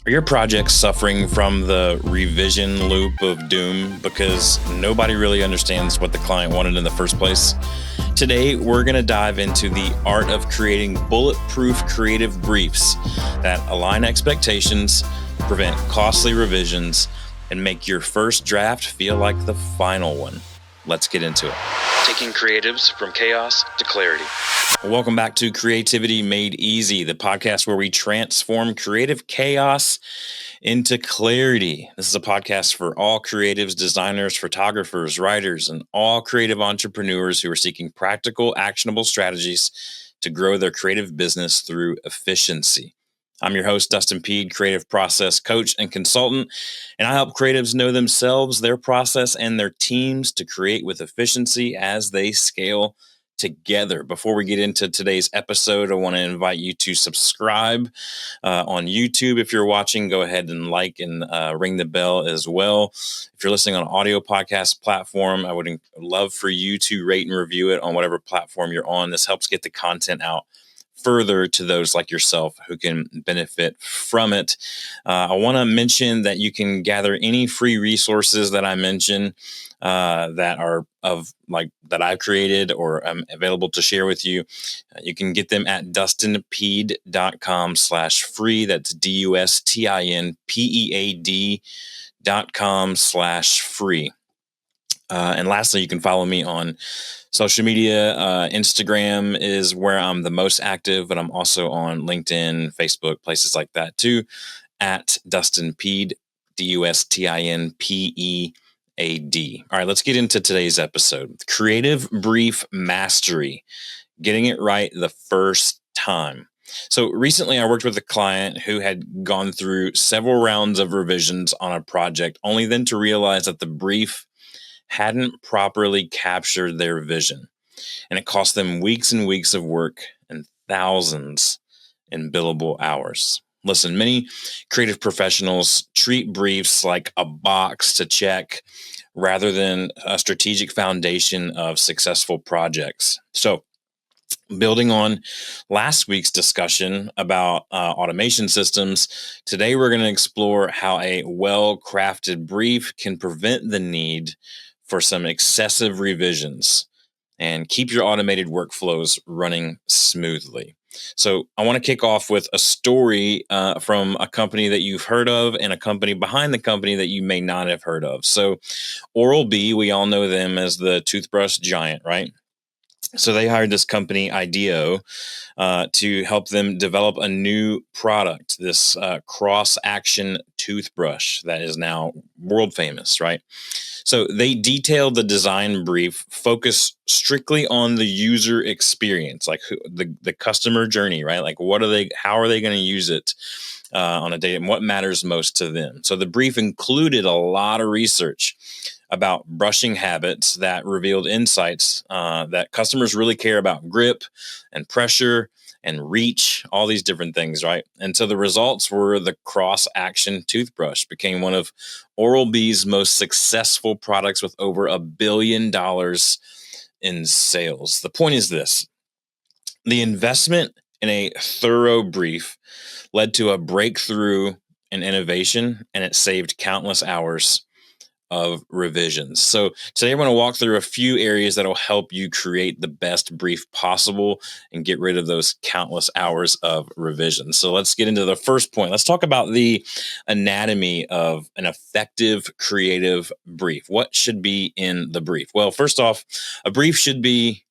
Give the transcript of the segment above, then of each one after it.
Are your projects suffering from the revision loop of doom because nobody really understands what the client wanted in the first place? Today, we're going to dive into the art of creating bulletproof creative briefs that align expectations, prevent costly revisions, and make your first draft feel like the final one. Let's get into it. Taking creatives from chaos to clarity. Welcome back to Creativity Made Easy, the podcast where we transform creative chaos into clarity. This is a podcast for all creatives, designers, photographers, writers, and all creative entrepreneurs who are seeking practical, actionable strategies to grow their creative business through efficiency. I'm your host, Dustin Peed, creative process coach and consultant, and I help creatives know themselves, their process, and their teams to create with efficiency as they scale together. Before we get into today's episode, I want to invite you to subscribe on YouTube. If you're watching, go ahead and like and ring the bell as well. If you're listening on an audio podcast platform, I would love for you to rate and review it on whatever platform you're on. This helps get the content out further to those like yourself who can benefit from it. I want to mention that you can gather any free resources that I mention that are that I've created or I'm available to share with you. You can get them at dustinpeed.com/free. That's DUSTINPEAD.com/free. And lastly, you can follow me on social media. Instagram is where I'm the most active, but I'm also on LinkedIn, Facebook, places like that too, at Dustin Peed, DUSTINPEAD. All right, let's get into today's episode. Creative brief mastery, getting it right the first time. So recently I worked with a client who had gone through several rounds of revisions on a project, only then to realize that the brief hadn't properly captured their vision. And it cost them weeks and weeks of work and thousands in billable hours. Listen, many creative professionals treat briefs like a box to check rather than a strategic foundation of successful projects. So, building on last week's discussion about automation systems, today we're going to explore how a well-crafted brief can prevent the need for some excessive revisions and keep your automated workflows running smoothly. So I want to kick off with a story from a company that you've heard of and a company behind the company that you may not have heard of. So Oral-B, we all know them as the toothbrush giant, right? So they hired this company, IDEO, to help them develop a new product, this cross-action toothbrush that is now world famous, right? So they detailed the design brief, focus strictly on the user experience, like the customer journey, right? Like how are they going to use it on a day, and what matters most to them? So the brief included a lot of research about brushing habits that revealed insights that customers really care about grip and pressure and reach, all these different things, right? And so the results were the cross-action toothbrush became one of Oral-B's most successful products with over $1 billion in sales. The point is this: the investment in a thorough brief led to a breakthrough in innovation, and it saved countless hours of revisions. So today I'm going to walk through a few areas that will help you create the best brief possible and get rid of those countless hours of revisions. So let's get into the first point. Let's talk about the anatomy of an effective creative brief. What should be in the brief? Well, first off, a brief should be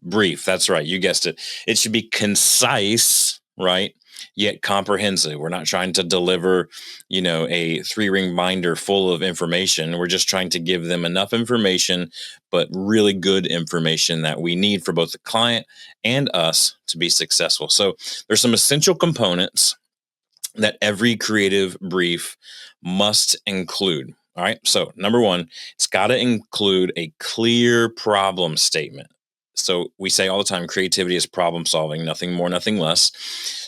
brief. That's right. You guessed it. It should be concise, right? Yet comprehensive. We're not trying to deliver, a 3-ring binder full of information. We're just trying to give them enough information, but really good information that we need for both the client and us to be successful. So there's some essential components that every creative brief must include. All right. So number one, it's got to include a clear problem statement. So we say all the time, creativity is problem solving, nothing more, nothing less.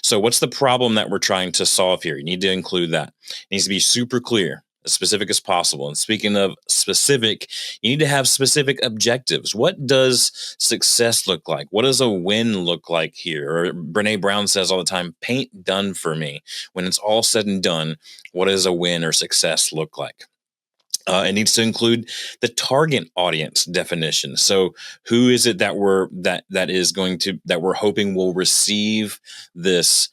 So what's the problem that we're trying to solve here? You need to include that. It needs to be super clear. as specific as possible. And speaking of specific, you need to have specific objectives. What does success look like? What does a win look like here? Or Brene Brown says all the time, paint done for me. When it's all said and done, what does a win or success look like? It needs to include the target audience definition. So, who is it that we're hoping will receive this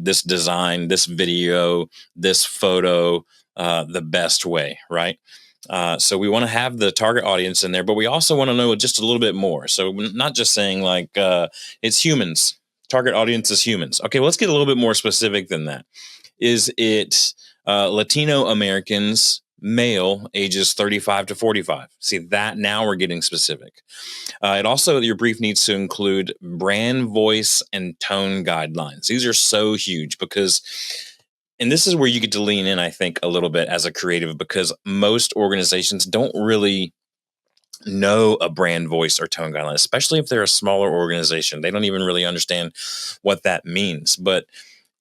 this design, this video, this photo the best way, right? So we want to have the target audience in there, but we also want to know just a little bit more. So not just saying like it's humans. Target audience is humans. Okay, well, let's get a little bit more specific than that. Is it Latino Americans, male, ages 35 to 45? See that now we're getting specific. It also, your brief needs to include brand voice and tone guidelines. These are so huge because, and this is where you get to lean in, I think, a little bit as a creative, because most organizations don't really know a brand voice or tone guideline, especially if they're a smaller organization. They don't even really understand what that means. But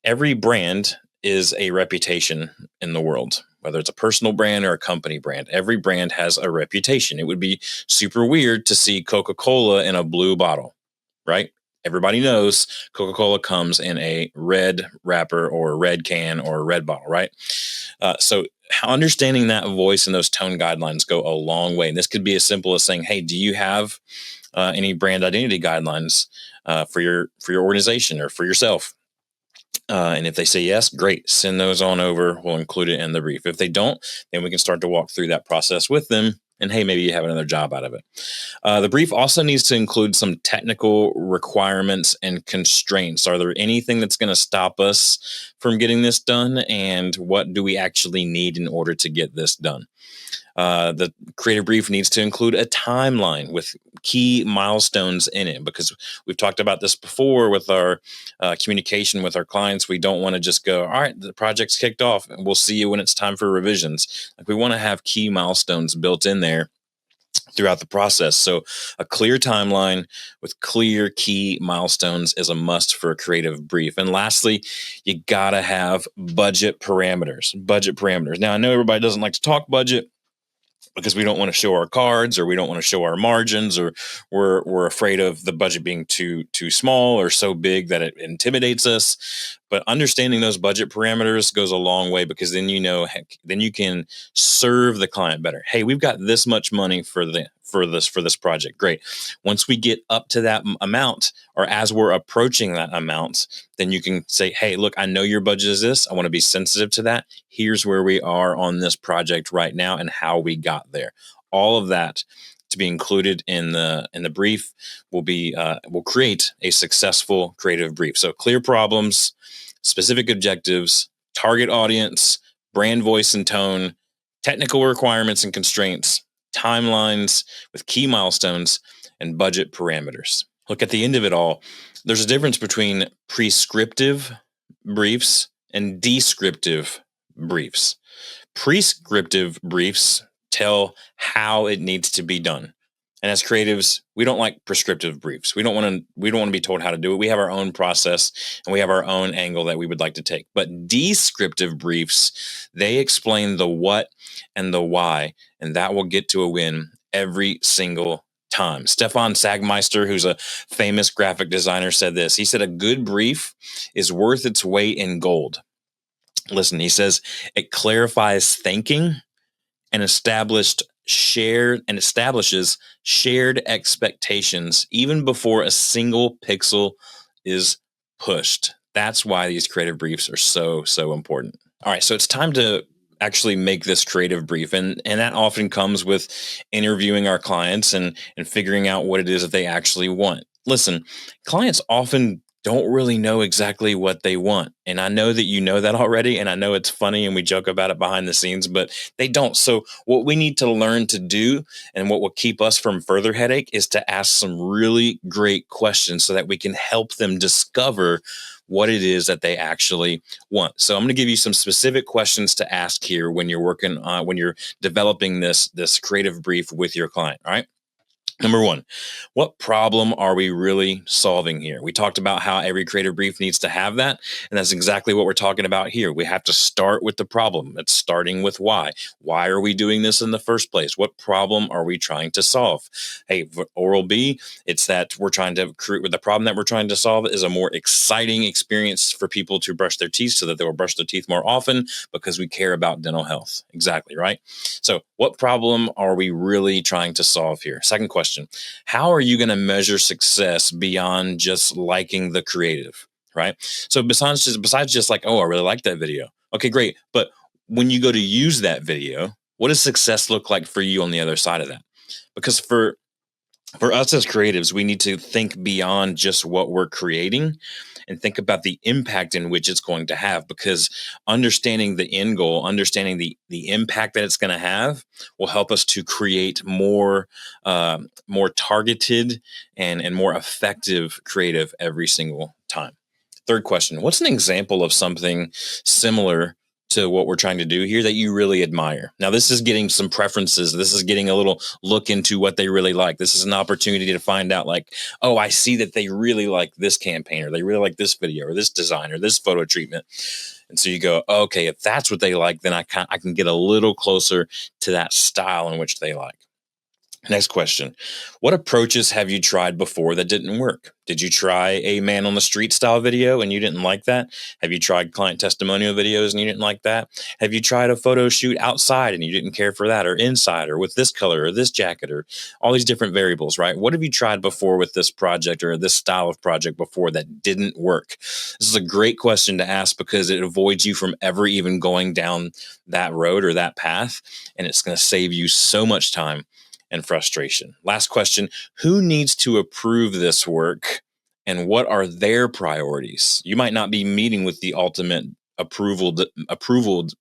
every brand is a reputation in the world, whether it's a personal brand or a company brand. Every brand has a reputation. It would be super weird to see Coca-Cola in a blue bottle, right? Everybody knows Coca-Cola comes in a red wrapper or a red can or a red bottle, right? So understanding that voice and those tone guidelines go a long way. And this could be as simple as saying, hey, do you have any brand identity guidelines for your organization or for yourself? And if they say yes, great, send those on over. We'll include it in the brief. If they don't, then we can start to walk through that process with them. And hey, maybe you have another job out of it. The brief also needs to include some technical requirements and constraints. Are there anything that's going to stop us from getting this done? And what do we actually need in order to get this done? The creative brief needs to include a timeline with key milestones in it, because we've talked about this before with our communication with our clients. We don't want to just go, all right, the project's kicked off and we'll see you when it's time for revisions. Like, we want to have key milestones built in there throughout the process. So a clear timeline with clear key milestones is a must for a creative brief. And lastly, you got to have budget parameters. Now, I know everybody doesn't like to talk budget, because we don't want to show our cards, or we don't want to show our margins, or we're afraid of the budget being too small or so big that it intimidates us. But understanding those budget parameters goes a long way, because then then you can serve the client better. Hey, we've got this much money for this project. Great. Once we get up to that amount, or as we're approaching that amount, then you can say, hey, look, I know your budget is this. I want to be sensitive to that. Here's where we are on this project right now and how we got there. All of that to be included in the brief will create a successful creative brief. So clear problems, specific objectives, target audience, brand voice and tone, technical requirements and constraints, timelines with key milestones, and budget parameters. Look, at the end of it all, there's a difference between prescriptive briefs and descriptive briefs. Prescriptive briefs tell how it needs to be done. And as creatives, we don't like prescriptive briefs. We don't want to be told how to do it. We have our own process and we have our own angle that we would like to take. But descriptive briefs, they explain the what and the why, and that will get to a win every single time. Stefan Sagmeister, who's a famous graphic designer, said this. He said, a good brief is worth its weight in gold. Listen, he says, it clarifies thinking and establishes shared expectations even before a single pixel is pushed. That's why these creative briefs are so important. All right, so it's time to actually make this creative brief, and that often comes with interviewing our clients and figuring out what it is that they actually want. Listen, clients often don't really know exactly what they want. And I know that you know that already. And I know it's funny and we joke about it behind the scenes, but they don't. So what we need to learn to do, and what will keep us from further headache, is to ask some really great questions so that we can help them discover what it is that they actually want. So I'm going to give you some specific questions to ask here when you're working on, when you're developing this creative brief with your client. All right. Number one, what problem are we really solving here? We talked about how every creative brief needs to have that. And that's exactly what we're talking about here. We have to start with the problem. It's starting with why. Why are we doing this in the first place? What problem are we trying to solve? Hey, Oral B, it's that we're trying to create, the problem that we're trying to solve is a more exciting experience for people to brush their teeth so that they will brush their teeth more often because we care about dental health. Exactly, right? So, what problem are we really trying to solve here? Second question. How are you going to measure success beyond just liking the creative, right? So besides just like, oh, I really like that video. Okay, great. But when you go to use that video, what does success look like for you on the other side of that? Because for us as creatives, we need to think beyond just what we're creating and think about the impact in which it's going to have, because understanding the end goal, understanding the impact that it's going to have will help us to create more targeted and more effective creative every single time. Third question, what's an example of something similar to what we're trying to do here that you really admire? Now, this is getting some preferences. This is getting a little look into what they really like. This is an opportunity to find out, like, oh, I see that they really like this campaign, or they really like this video, or this design, or this photo treatment. And so you go, okay, if that's what they like, then I can get a little closer to that style in which they like. Next question. What approaches have you tried before that didn't work? Did you try a man on the street style video and you didn't like that? Have you tried client testimonial videos and you didn't like that? Have you tried a photo shoot outside and you didn't care for that, or inside, or with this color or this jacket, or all these different variables, right? What have you tried before with this project or this style of project before that didn't work? This is a great question to ask because it avoids you from ever even going down that road or that path. And it's going to save you so much time and frustration. Last question, who needs to approve this work and what are their priorities? You might not be meeting with the ultimate approval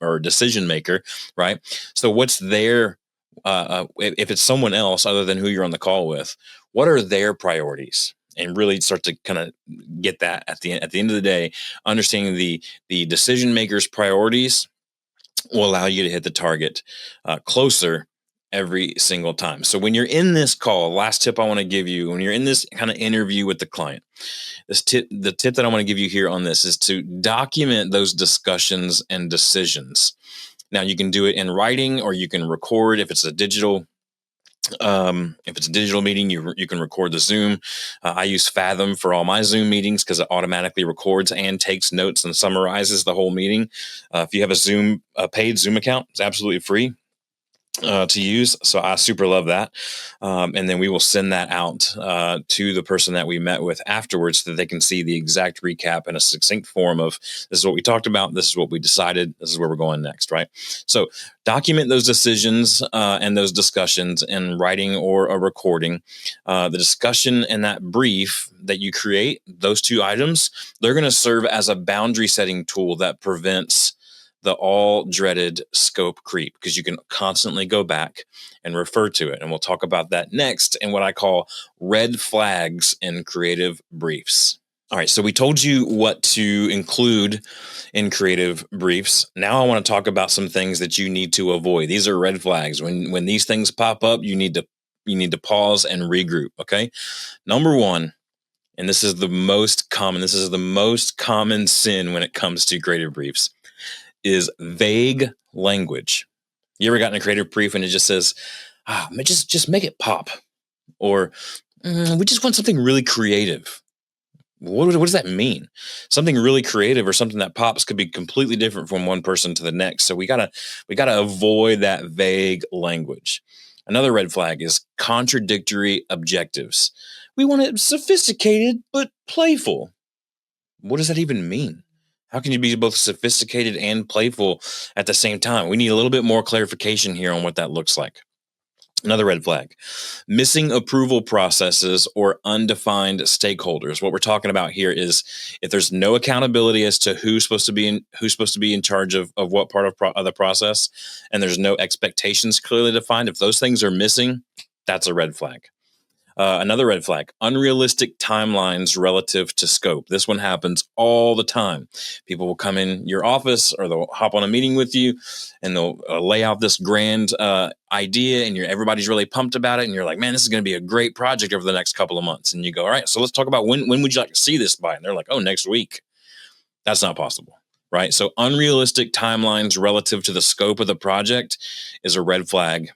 or decision maker, right? So what's their if it's someone else other than who you're on the call with, what are their priorities? And really start to kind of get that at the end of the day, understanding the decision maker's priorities will allow you to hit the target closer every single time. So when you're in this call, last tip I want to give you, when you're in this kind of interview with the client, the tip that I want to give you here on this is to document those discussions and decisions. Now you can do it in writing, or you can record if it's a digital. If it's a digital meeting, you can record the Zoom. I use Fathom for all my Zoom meetings because it automatically records and takes notes and summarizes the whole meeting. If you have a paid Zoom account, it's absolutely free to use. So I super love that. And then we will send that out to the person that we met with afterwards so that they can see the exact recap in a succinct form of this is what we talked about. This is what we decided. This is where we're going next, right? So document those decisions and those discussions in writing or a recording. The discussion and that brief that you create, those two items, they're going to serve as a boundary setting tool that prevents the all dreaded scope creep, because you can constantly go back and refer to it. And we'll talk about that next in what I call red flags in creative briefs. All right, so we told you what to include in creative briefs. Now I want to talk about some things that you need to avoid. These are red flags. When these things pop up, you need to pause and regroup, okay? Number one, and this is the most common sin when it comes to creative briefs, is vague language. You ever gotten a creative brief and it just says, just make it pop, or we just want something really creative. What does that mean? Something really creative or something that pops could be completely different from one person to the next. So we gotta avoid that vague language. Another red flag is contradictory objectives. We want it sophisticated but playful. What does that even mean? How can you be both sophisticated and playful at the same time? We need a little bit more clarification here on what that looks like. Another red flag, missing approval processes or undefined stakeholders. What we're talking about here is if there's no accountability as to who's supposed to be in charge of what part of the process, and there's no expectations clearly defined. If those things are missing, that's a red flag. Another red flag, unrealistic timelines relative to scope. This one happens all the time. People will come in your office or they'll hop on a meeting with you and they'll lay out this grand idea and everybody's really pumped about it. And you're like, man, this is going to be a great project over the next couple of months. And you go, all right, so let's talk about when would you like to see this by? And they're like, oh, next week. That's not possible, right? So unrealistic timelines relative to the scope of the project is a red flag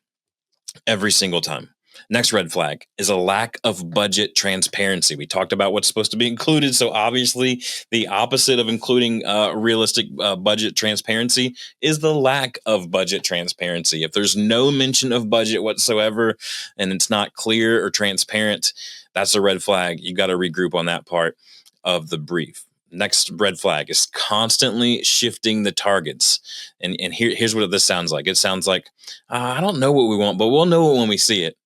every single time. Next red flag is a lack of budget transparency. We talked about what's supposed to be included. So obviously the opposite of including realistic budget transparency is the lack of budget transparency. If there's no mention of budget whatsoever and it's not clear or transparent, that's a red flag. You got to regroup on that part of the brief. Next red flag is constantly shifting the targets. And here's what this sounds like. It sounds like, I don't know what we want, but we'll know it when we see it.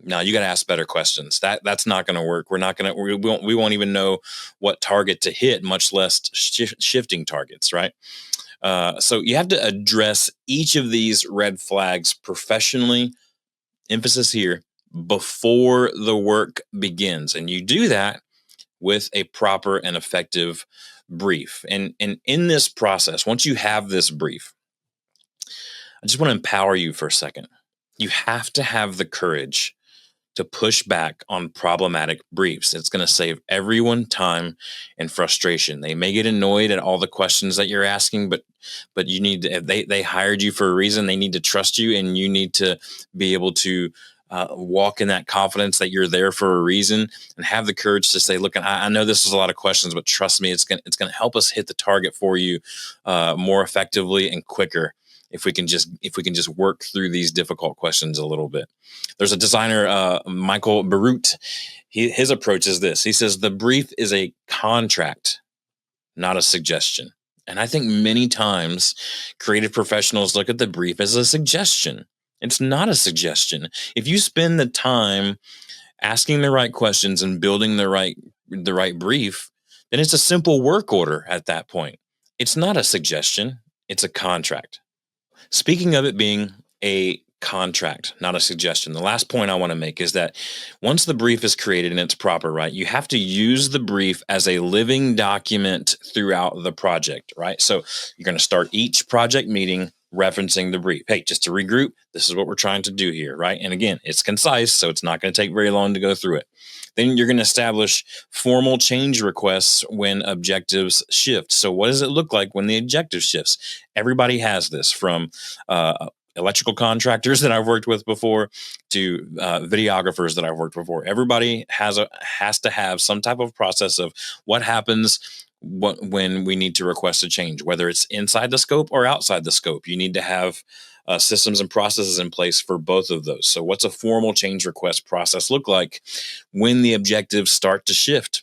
No, you got to ask better questions. That's not going to work. We're not going to, we won't even know what target to hit, much less shifting targets, right? So you have to address each of these red flags professionally, emphasis here, before the work begins. And you do that with a proper and effective brief. And in this process, once you have this brief, I just want to empower you for a second. You have to have the courage to push back on problematic briefs. It's going to save everyone time and frustration. They may get annoyed at all the questions that you're asking, but you need to, they hired you for a reason. They need to trust you, and you need to be able to walk in that confidence that you're there for a reason, and have the courage to say, look, I know this is a lot of questions, but trust me, it's going to help us hit the target for you more effectively and quicker if we can just work through these difficult questions a little bit. There's a designer, Michael Barut. His approach is this. He says the brief is a contract, not a suggestion. And I think many times creative professionals look at the brief as a suggestion. It's not a suggestion. If you spend the time asking the right questions and building the right brief, then it's a simple work order at that point. It's not a suggestion. It's a contract. Speaking of it being a contract, not a suggestion, the last point I want to make is that once the brief is created and it's proper, right, you have to use the brief as a living document throughout the project, right? So you're going to start each project meeting referencing the brief. Hey, just to regroup, this is what we're trying to do here, right? And again, it's concise, so it's not going to take very long to go through it. Then you're going to establish formal change requests when objectives shift. So what does it look like when the objective shifts? Everybody has this, from electrical contractors that I've worked with before to videographers that I've worked before. Everybody has to have some type of process of what happens when we need to request a change, whether it's inside the scope or outside the scope. You need to have systems and processes in place for both of those. So what's a formal change request process look like when the objectives start to shift?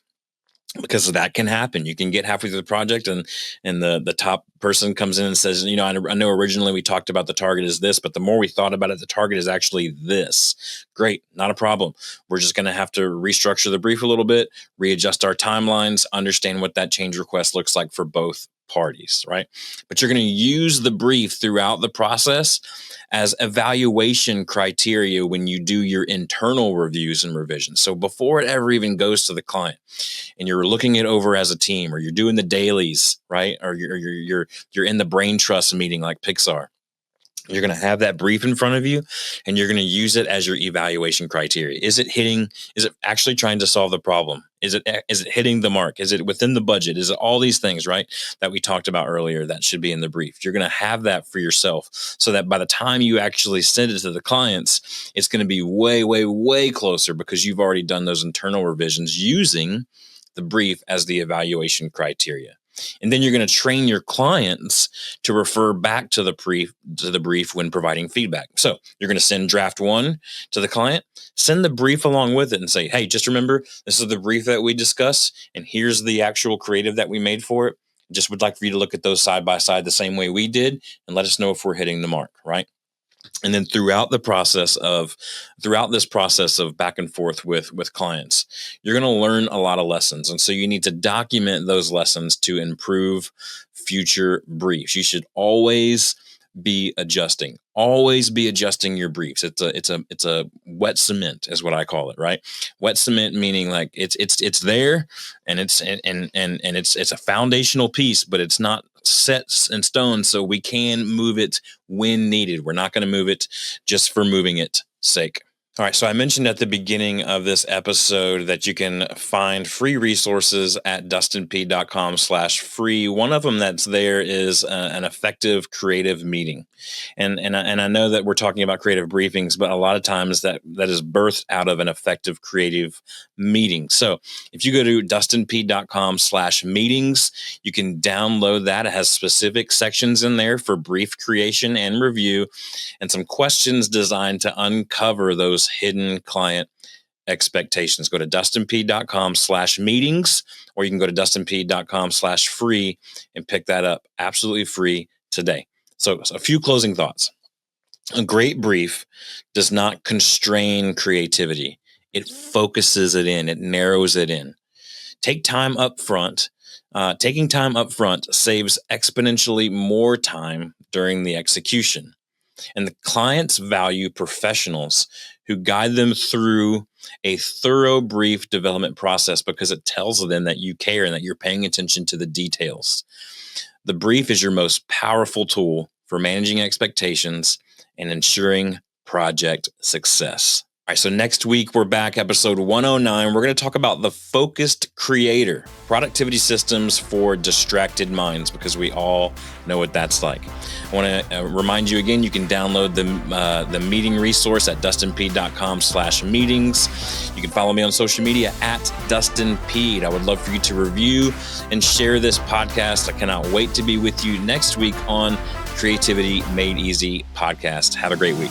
Because that can happen. You can get halfway through the project and the top person comes in and says, I know originally we talked about the target is this, but the more we thought about it, the target is actually this. Great, not a problem. We're just going to have to restructure the brief a little bit, readjust our timelines, understand what that change request looks like for both parties, right? But you're going to use the brief throughout the process as evaluation criteria when you do your internal reviews and revisions. So before it ever even goes to the client, and you're looking it over as a team, or you're doing the dailies, right? Or you're in the brain trust meeting like Pixar. You're going to have that brief in front of you, and you're going to use it as your evaluation criteria. Is it actually trying to solve the problem? Is it hitting the mark? Is it within the budget? Is it all these things, right, that we talked about earlier that should be in the brief? You're going to have that for yourself, so that by the time you actually send it to the clients, it's going to be way, way, way closer, because you've already done those internal revisions using the brief as the evaluation criteria. And then you're going to train your clients to refer back to the brief when providing feedback. So you're going to send draft one to the client, send the brief along with it, and say, hey, just remember, this is the brief that we discussed, and here's the actual creative that we made for it. Just would like for you to look at those side by side the same way we did, and let us know if we're hitting the mark, right? And then throughout this process of back and forth with clients, you're going to learn a lot of lessons. And so you need to document those lessons to improve future briefs. You should always be adjusting. Always be adjusting your briefs. It's a wet cement is what I call it, right? Wet cement meaning like it's there and it's a foundational piece, but it's not set in stone, so we can move it when needed. We're not going to move it just for moving it sake. All right, so I mentioned at the beginning of this episode that you can find free resources at dustinp.com/free. One of them that's there is an effective creative meeting. And I know that we're talking about creative briefings, but a lot of times that is birthed out of an effective creative meeting. So if you go to dustinp.com/meetings, you can download that. It has specific sections in there for brief creation and review, and some questions designed to uncover those hidden client expectations. Go to dustinp.com/meetings, or you can go to dustinp.com/free and pick that up absolutely free today. So a few closing thoughts. A great brief does not constrain creativity. It focuses it in, it narrows it in. Taking time up front saves exponentially more time during the execution. And the clients value professionals who guide them through a thorough brief development process because it tells them that you care and that you're paying attention to the details. The brief is your most powerful tool for managing expectations and ensuring project success. All right, so next week we're back, episode 109. We're going to talk about the focused creator, productivity systems for distracted minds, because we all know what that's like. I want to remind you again, you can download the meeting resource at dustinp.com/meetings. You can follow me on social media at DustinP. I would love for you to review and share this podcast. I cannot wait to be with you next week on Creativity Made Easy podcast. Have a great week.